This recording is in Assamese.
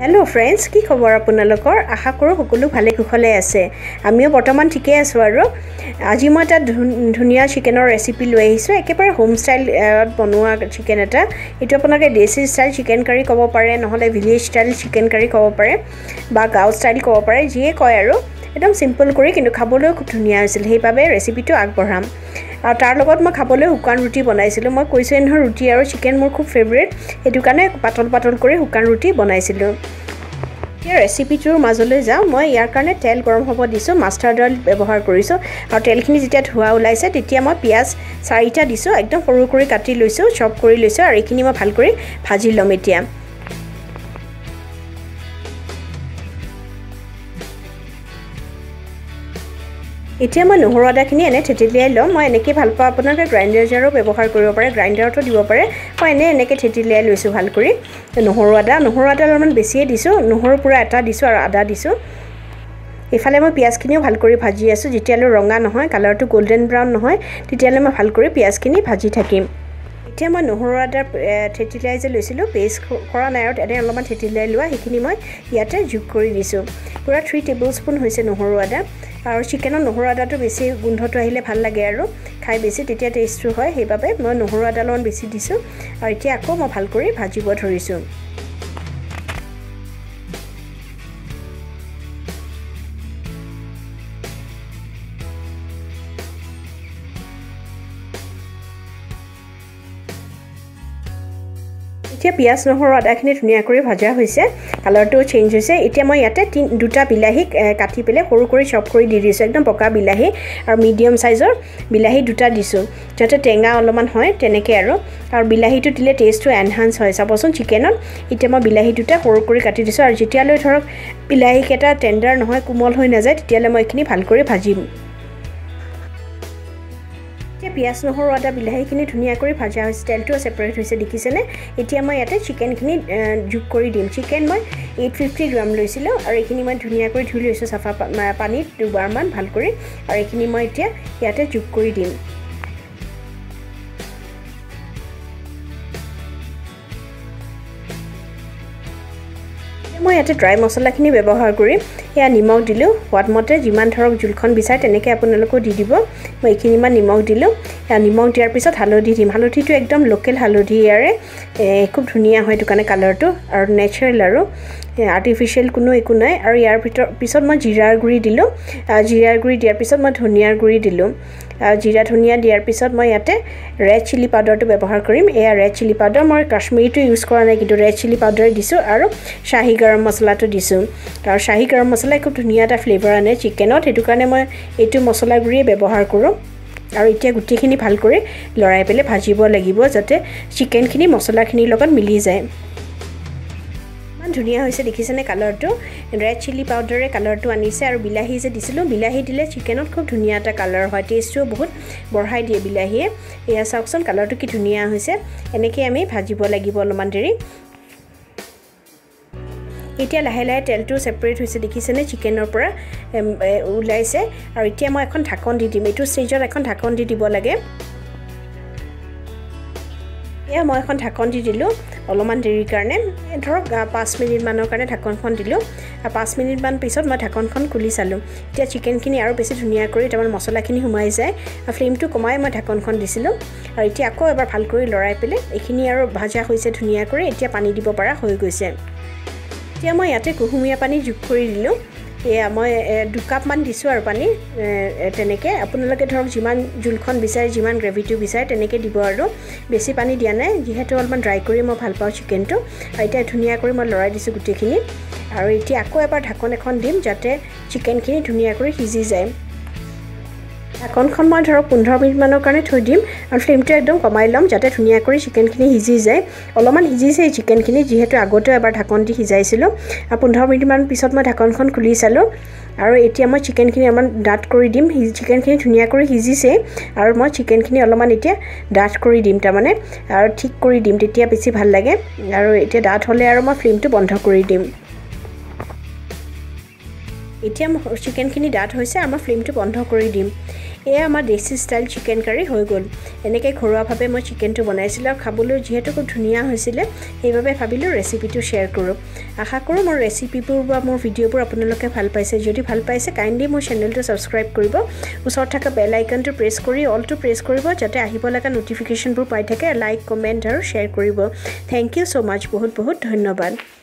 Hello friends, কি খবৰ আপোনালোকৰ আশা কৰো সকলো ভালে কুশলে আছে আমিও বৰ্তমান ঠিকে আছো আৰু আজি মই এটা ধুনিয়া চিকেনৰ ৰেচিপি লৈ আহিছো একেবাৰে হোম ষ্টাইল বনোৱা চিকেন এটা এটো আপোনালোকে দেশী ষ্টাইল চিকেন কাৰি ক'ব পাৰে নহলে ভিলেজ ষ্টাইল চিকেন কাৰি ক'ব পাৰে বা গাঁও ষ্টাইল ক'ব পাৰে যিয়ে কয় আৰু একদম সিম্পল কৰি কিন্তু খাবলৈ খুব ধুনিয়া হৈছিল সেইবাবে ৰেচিপিটো আগবঢ়াম আৰু তাৰ লগত মই খাবলৈ হুকান ৰুটি বনাইছিলো মই কৈছো এনহ ৰুটি আৰু চিকেন মোৰ খুব ফেভাৰিট এটো কাৰণে পাতল কৰি হুকান ৰুটি বনাইছিলো এই ৰেচিপিটোৰ মাজলৈ যাও মই ইয়াৰ কাৰণে তেল গৰম হ'ব দিছো মাষ্টাৰ্ড অইল ব্যৱহাৰ কৰিছো আৰু তেলখিনি যেতিয়া ধোৱা ওলাইছে তেতিয়া মই পিয়াজ 4টা দিছো একদম সৰু কৰি কাটি লৈছো চপ কৰি লৈছো আৰু এইখিনি মই ভাল কৰি ভাজি লম এতিয়া এতিয়া মই নহৰু আদাখিনি এনে থেতিলিয়াই লম মই এনেকৈ ভাল পাওঁ আপোনালোকে গ্ৰাইণ্ডাৰ জাৰো ব্যৱহাৰ কৰিব পাৰে গ্ৰাইণ্ডাৰতো দিব পাৰে মই এনেকৈ থেতিলিয়াই লৈছো ভাল কৰি নহৰু আদা অলপমান বেছিয়ে দিছো নহৰু পুৰা এটা দিছো আৰু আদা দিছো এফালে মই পিয়াজখিনিও ভাল কৰি ভাজি আছো যেতিয়ালৈ ৰঙা নহয় কালাৰটো গোল্ডেন ব্ৰাউন নহয় তেতিয়ালৈ মই ভাল কৰি পিয়াজখিনি ভাজি থাকিম এতিয়া মই নহৰু আদা থেতিলিয়াই যে লৈছিলো পেষ্ট কৰা নাই আৰু এনে অলপমান থেতিলিয়াই লোৱা সেইখিনি মই ইয়াতে যোগ কৰি দিছো পুৰা 3 টেবুলস্পুন হৈছে নহৰু আদা আৰু চিকেনৰ নহৰু আদাটো বেছি গোন্ধটো আহিলে ভাল লাগে আৰু খাই বেছি তেতিয়া টেষ্টটো হয় সেইবাবে মই নহৰু আদা অলপমান বেছি দিছো আৰু এতিয়া আকৌ মই ভাল কৰি ভাজিব ধৰিছো এতিয়া পিয়াজ নহৰু আদাখিনি ধুনিয়া কৰি ভাজা হৈছে কালাৰটো চেঞ্জ হৈছে এতিয়া মই ইয়াতে দুটা বিলাহী কাটি পেলে সৰু কৰি চপ কৰি দি দিছো একদম পকা বিলাহী আৰু মিডিয়াম সাইজৰ বিলাহী দুটা দিছো যাতে টেঙা অলপমান হয় তেনেকৈ আৰু বিলাহীটো দিলে টেষ্টটো এনহান্স হয় চাবচোন চিকেনত এতিয়া মই বিলাহী দুটা সৰু কৰি কাটি দিছো আৰু যেতিয়ালৈ ধৰক বিলাহী কেটা টেন্ডাৰ নহয় কোমল হৈ নাযায় তেতিয়ালৈ মই এইখিনি ভাল কৰি ভাজিম পিয়াজ নহৰু আদা বিলাহীখিনি ধুনিয়া কৰি ভাজা হৈছে তেলটো সেপাৰেট হৈছে দেখিছেনে এতিয়া মই ইয়াতে চিকেনখিনি যোগ কৰি দিম চিকেন মই 850 গ্ৰাম লৈছিলো আৰু এইখিনি মই ধুনিয়া কৰি ধুই লৈছো সাফা পানীত দুবাৰমান ভাল কৰি আৰু এইখিনি মই এতিয়া ইয়াতে যোগ কৰি দিম মই ইয়াতে ড্ৰাই মছলাখিনি ব্যৱহাৰ কৰিম এয়া নিমখ দিলো সোৱাদমতে যিমান ধৰক জুলখন বিচাৰে তেনেকৈ আপোনালোকো দি দিব মই এইখিনিমান নিমখ দিলো এয়া নিমখ দিয়াৰ পিছত হালধি দিম হালধিটো একদম লোকেল হালধি ইয়াৰে খুব ধুনিয়া হয় দোকানে কালাৰটো আৰু নেচাৰেল আৰু আৰ্টিফিশিয়াল কোনো একো নাই আৰু ইয়াৰ পিছত মই জিৰাৰ গুৰি দিলো জিৰাৰ গুৰি দিয়াৰ পিছত মই ধনিয়াৰ গুৰি দিলো জিৰা ধনিয়া দিয়াৰ পিছত মই ইয়াতে ৰেড চিলি পাউডাৰটো ব্যৱহাৰ কৰিম এয়া ৰেড চিলি পাউডাৰ মই কাশ্মীৰীটো ইউজ কৰা নাই কিন্তু ৰেড চিলি পাউডাৰ দিছো আৰু শাহী গৰম মছলাটো দিছো আৰু শাহী গৰম মছলা খুব ধুনিয়া এটা ফ্লেভাৰ আনে চিকেনত হেতু কাৰণে মই এইটো মছলা গুৰি ব্যৱহাৰ কৰো আৰু এতিয়া গুটিখিনি ভাল কৰি লৰাই পেলে ভাজিব লাগিব যাতে চিকেনখিনি মছলাখিনিৰ লগত মিলি যায় মান ধুনিয়া হৈছে দেখিছেনে কালাৰটো ৰেড চিলি পাউডাৰে কালাৰটো আনিছে আৰু বিলাহী যে দিছিলো বিলাহী দিলে চিকেনত খুব ধুনিয়া এটা কালাৰ হয় টেষ্টটো বহুত বঢ়াই দিয়ে বিলাহীয়ে এয়া চাওকচোন কালাৰটো কি ধুনিয়া হৈছে এনেকৈ আমি ভাজিব লাগিব অলপমান দেৰি এতিয়া লাহে লাহে তেলটো সেপাৰেট হৈছে দেখিছেনে চিকেনৰ পৰা ওলাইছে আৰু এতিয়া মই এখন ঢাকন দি দিম এটো ষ্টেজত এখন ঢাকন দি দিব লাগে এয়া মই এখন ঢাকন দি দিলো অলপমান দেৰিৰ কাৰণে ধৰক 5 মিনিট মানৰ কাৰণে ঢাকনখন দিলো আৰু 5 মিনিট মান পিছত মই ঢাকনখন খুলি চালো এতিয়া চিকেনখিনি আৰু বেছি ধুনিয়া কৰি তাৰ মছলাখিনি সোমাই যায় আৰু ফ্লেমটো কমাই মই ঢাকনখন দিছিলো আৰু এতিয়া আকৌ এবাৰ ভাল কৰি লৰাই পেলে এইখিনি আৰু ভাজা হৈছে ধুনিয়া কৰি এতিয়া পানী দিব পৰা হৈ গৈছে এতিয়া মই ইয়াতে কুহুমীয়া পানী যোগ কৰি দিলো এয়া মই 2 কাপ মান দিছো আৰু পানী তেনেকৈ আপোনালোকে ধৰক যিমান জুলখন বিচাৰে যিমান গ্ৰেভিটো বিচাৰে তেনেকৈ দিব আৰু বেছি পানী দিয়া নাই যিহেতু অলপমান ড্ৰাই কৰি মই ভাল পাওঁ চিকেনটো আৰু এতিয়া ধুনিয়া কৰি মই লৰাই দিছো গুটিখিনি আৰু এতিয়া আকৌ এবাৰ ঢাকন এখন দিম যাতে চিকেনখিনি ধুনিয়া কৰি সিজি যায় ঢাকনখন মই ধৰক 15 মিনিট মানৰ কাৰণে থৈ দিম আৰু ফ্লেমটো একদম কমাই লম যাতে ধুনিয়া কৰি চিকেনখিনি সিজি যায় অলপমান সিজিছে চিকেনখিনি যেহেতু আগতে এবাৰ ঢাকন দি সিজাইছিলো আৰু 15 মিনিট মান পিছত মই ঢাকনখন খুলি চালো আৰু এতিয়া মই চিকেনখিনি অলপমান ডাঠ কৰি দিম চিকেনখিনি ধুনিয়া কৰি সিজিছে আৰু মই চিকেনখিনি অলপমান এতিয়া ডাঠ কৰি দিম তাৰমানে আৰু ঠিক কৰি দিম তেতিয়া বেছি ভাল লাগে আৰু এতিয়া ডাঠ হ'লে আৰু মই ফ্লেমটো বন্ধ কৰি দিম এতিয়া চিকেনখিনি ডাঠ হৈছে আৰু মই ফ্লেমটো বন্ধ কৰি দিম এয়া আমাৰ দেশী ষ্টাইল চিকেন কাৰি হৈ গ'ল এনেকৈ ঘৰুৱাভাৱে মই চিকেনটো বনাইছিলোঁ আৰু খাবলৈ যিহেতু খুব ধুনীয়া হৈছিলে সেইবাবে ভাবিলোঁ ৰেচিপিটো শ্বেয়াৰ কৰোঁ আশা কৰোঁ মোৰ ৰেচিপিবোৰ বা মোৰ ভিডিঅ'বোৰ আপোনালোকে ভাল পাইছে যদি ভাল পাইছে কাইণ্ডলি মোৰ চেনেলটো ছাবস্ক্ৰাইব কৰিব ওচৰত থকা বেল আইকনটো প্ৰেছ কৰি অলটো প্ৰেছ কৰিব যাতে আহিব লগা নটিফিকেশ্যনবোৰ পাই থাকে লাইক কমেণ্ট আৰু শ্বেয়াৰ কৰিব থেংক ইউ ছ' মাছ বহুত বহুত ধন্যবাদ